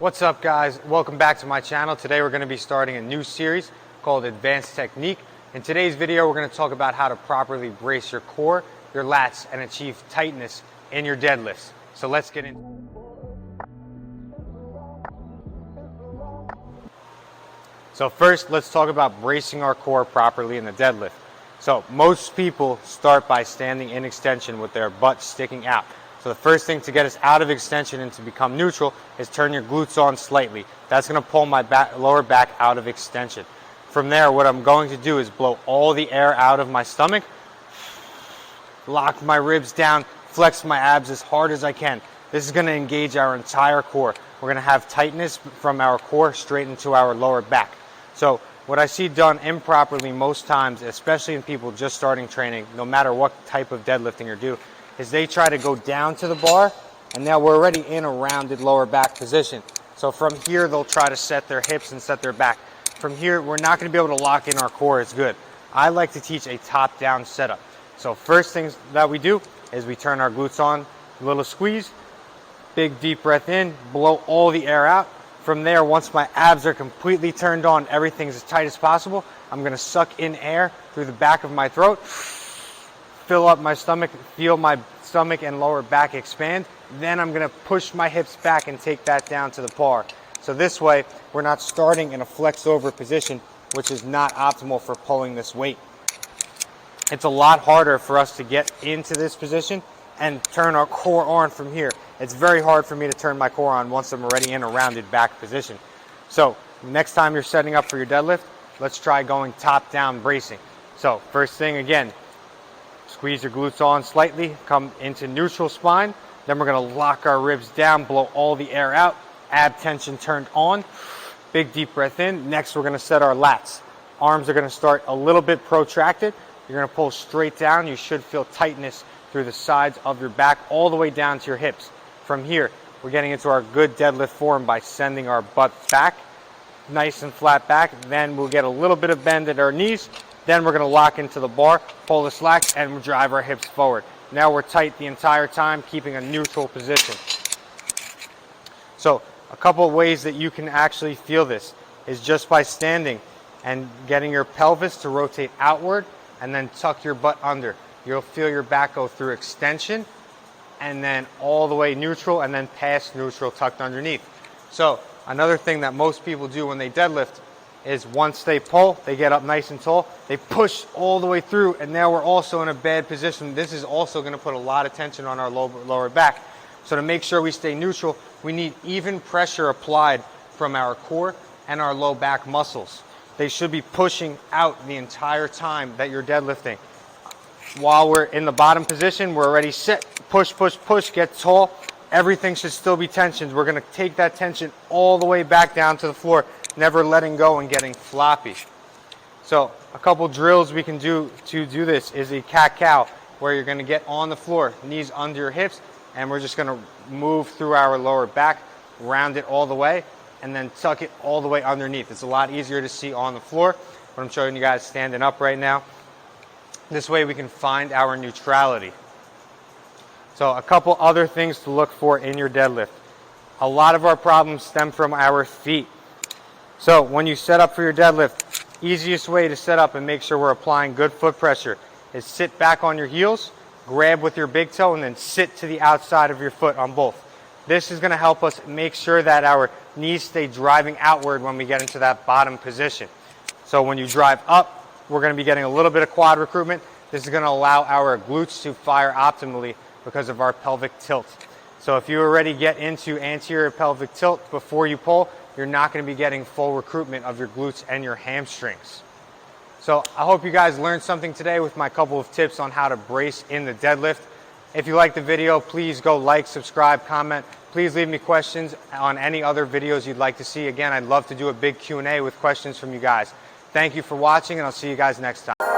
What's up, guys? Welcome back to my channel. Today we're going to be starting a new series called Advanced Technique. In today's video we're going to talk about how to properly brace your core, your lats, and achieve tightness in your deadlifts. So let's get into it. So first, let's talk about bracing our core properly in the deadlift. So most people start by standing in extension with their butt sticking out. So the first thing to get us out of extension and to become neutral is turn your glutes on slightly. That's going to pull my lower back out of extension. From there, what I'm going to do is blow all the air out of my stomach, lock my ribs down, flex my abs as hard as I can. This is going to engage our entire core. We're going to have tightness from our core straight into our lower back. So what I see done improperly most times, especially in people just starting training, no matter what type of deadlifting you're doing, is they try to go down to the bar, and now we're already in a rounded lower back position. So from here, they'll try to set their hips and set their back. From here, we're not going to be able to lock in our core as good. I like to teach a top-down setup. So first things that we do is we turn our glutes on, a little squeeze, big deep breath in, blow all the air out. From there, once my abs are completely turned on, everything's as tight as possible, I'm going to suck in air through the back of my throat, fill up my stomach, feel my stomach and lower back expand. Then I'm going to push my hips back and take that down to the bar. So this way, we're not starting in a flex over position, which is not optimal for pulling this weight. It's a lot harder for us to get into this position and turn our core on from here. It's very hard for me to turn my core on once I'm already in a rounded back position. So next time you're setting up for your deadlift, let's try going top down bracing. So first thing, again, squeeze your glutes on slightly, come into neutral spine. Then we're going to lock our ribs down, blow all the air out, ab tension turned on, big deep breath in. Next, we're going to set our lats. Arms are going to start a little bit protracted. You're going to pull straight down. You should feel tightness through the sides of your back all the way down to your hips. From here, we're getting into our good deadlift form by sending our butt back, nice and flat back. Then we'll get a little bit of bend at our knees. Then we're going to lock into the bar, pull the slacks, and drive our hips forward. Now we're tight the entire time, keeping a neutral position. So a couple of ways that you can actually feel this is just by standing and getting your pelvis to rotate outward and then tuck your butt under. You'll feel your back go through extension and then all the way neutral and then past neutral tucked underneath. So another thing that most people do when they deadlift is once they pull, they get up nice and tall, they push all the way through, and now we're also in a bad position. This is also going to put a lot of tension on our lower back. So to make sure we stay neutral, we need even pressure applied from our core and our low back muscles. They should be pushing out the entire time that you're deadlifting. While we're in the bottom position, we're already set, push, push, push, get tall. Everything should still be tensioned. We're going to take that tension all the way back down to the floor, never letting go and getting floppy. So a couple drills we can do to do this is a cat-cow, where you're going to get on the floor, knees under your hips, and we're just going to move through our lower back, round it all the way, and then tuck it all the way underneath. It's a lot easier to see on the floor, but I'm showing you guys standing up right now. This way we can find our neutrality. So a couple other things to look for in your deadlift. A lot of our problems stem from our feet. So when you set up for your deadlift, easiest way to set up and make sure we're applying good foot pressure is sit back on your heels, grab with your big toe, and then sit to the outside of your foot on both. This is going to help us make sure that our knees stay driving outward when we get into that bottom position. So when you drive up, we're going to be getting a little bit of quad recruitment. This is going to allow our glutes to fire optimally because of our pelvic tilt. So if you already get into anterior pelvic tilt before you pull, you're not going to be getting full recruitment of your glutes and your hamstrings. So I hope you guys learned something today with my couple of tips on how to brace in the deadlift. If you liked the video, please go like, subscribe, comment. Please leave me questions on any other videos you'd like to see. Again, I'd love to do a big Q&A with questions from you guys. Thank you for watching, and I'll see you guys next time.